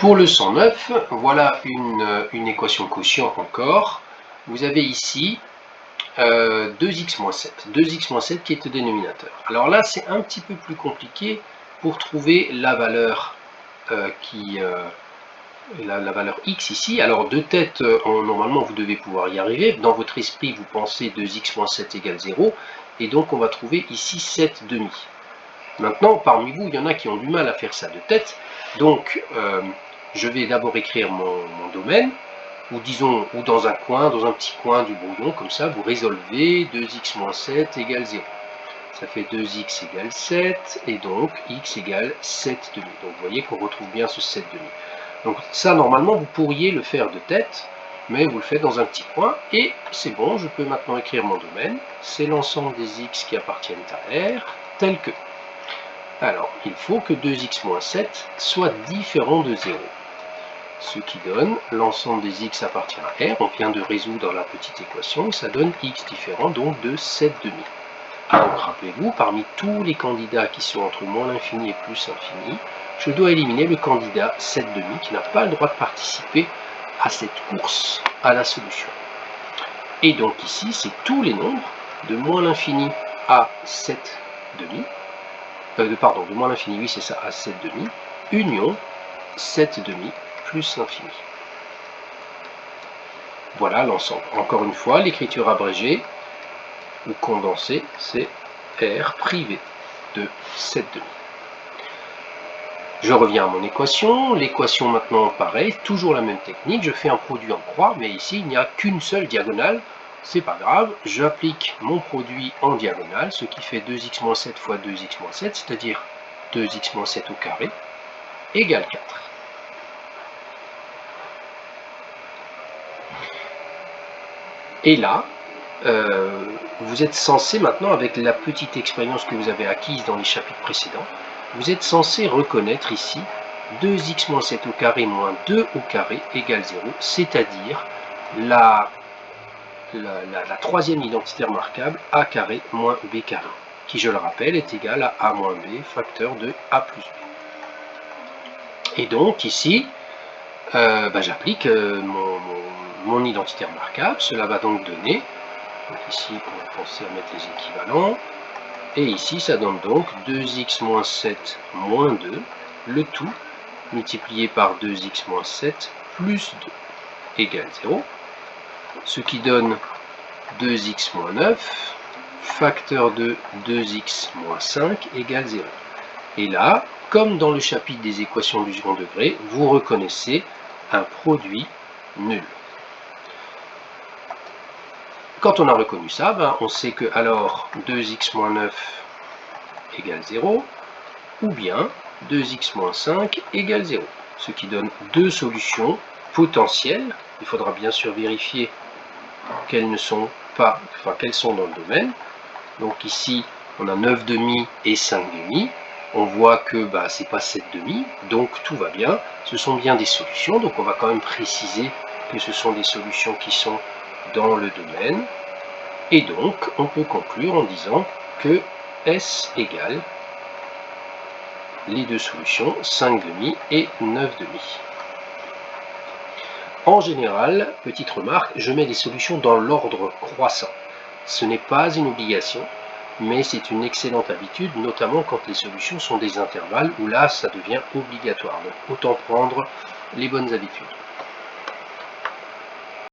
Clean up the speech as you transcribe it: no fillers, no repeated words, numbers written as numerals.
Pour le 109, voilà une équation quotient encore. Vous avez ici 2x-7, 2x-7 qui est le dénominateur. Alors là, c'est un petit peu plus compliqué pour trouver la valeur la valeur x ici. Alors de tête, normalement vous devez pouvoir y arriver. Dans votre esprit, vous pensez 2x-7 égale 0, et donc on va trouver ici 7 demi. Maintenant, parmi vous, il y en a qui ont du mal à faire ça de tête, donc je vais d'abord écrire mon domaine, ou disons, ou dans un coin, dans un petit coin du brouillon, comme ça, vous résolvez 2x-7 égale 0. Ça fait 2x égale 7, et donc x égale 7 demi. Donc vous voyez qu'on retrouve bien ce 7 demi. Donc ça, normalement, vous pourriez le faire de tête, mais vous le faites dans un petit coin, et c'est bon, je peux maintenant écrire mon domaine. C'est l'ensemble des x qui appartiennent à R, tel que. Alors, il faut que 2x-7 soit différent de 0. Ce qui donne l'ensemble des x appartient à R. On vient de résoudre la petite équation, ça donne x différent donc de 7 demi. Donc rappelez-vous, parmi tous les candidats qui sont entre moins l'infini et plus l'infini, je dois éliminer le candidat 7 demi qui n'a pas le droit de participer à cette course à la solution. Et donc ici, c'est tous les nombres de moins l'infini à 7 demi, de moins l'infini, oui c'est ça, à 7 demi, union 7 demi plus l'infini. Voilà l'ensemble. Encore une fois, l'écriture abrégée ou condensée, c'est R privé de 7 demi. Je reviens à mon équation. L'équation maintenant, pareil, toujours la même technique. Je fais un produit en croix, mais ici, il n'y a qu'une seule diagonale. C'est pas grave, j'applique mon produit en diagonale, ce qui fait 2x-7 fois 2x-7, c'est-à-dire 2x-7 au carré, égale 4. Et là, vous êtes censé maintenant, avec la petite expérience que vous avez acquise dans les chapitres précédents, vous êtes censé reconnaître ici 2x-7 au carré moins 2 au carré égale 0, c'est-à-dire la troisième identité remarquable a carré moins b carré, qui je le rappelle est égal à a moins b facteur de a plus b. Et donc ici, j'applique mon identité remarquable, cela va donc donner, donc ici on va penser à mettre les équivalents, et ici ça donne donc 2x-7 moins 2, le tout multiplié par 2x-7 plus 2 égale 0, ce qui donne 2x-9 facteur de 2x-5 égale 0. Et là, comme dans le chapitre des équations du second degré, vous reconnaissez un produit nul. Quand on a reconnu ça, on sait que alors 2x-9 égale 0, ou bien 2x-5 égale 0, ce qui donne deux solutions potentielles. Il faudra bien sûr vérifier qu'elles ne sont pas, qu'elles sont dans le domaine. Donc ici, on a 9 demi et 5 demi. On voit que c'est pas 7 demi, donc tout va bien. Ce sont bien des solutions, donc on va quand même préciser que ce sont des solutions qui sont dans le domaine. Et donc, on peut conclure en disant que S égale les deux solutions, 5 demi et 9 demi. En général, petite remarque, je mets les solutions dans l'ordre croissant. Ce n'est pas une obligation, mais c'est une excellente habitude, notamment quand les solutions sont des intervalles, où là, ça devient obligatoire. Donc, autant prendre les bonnes habitudes.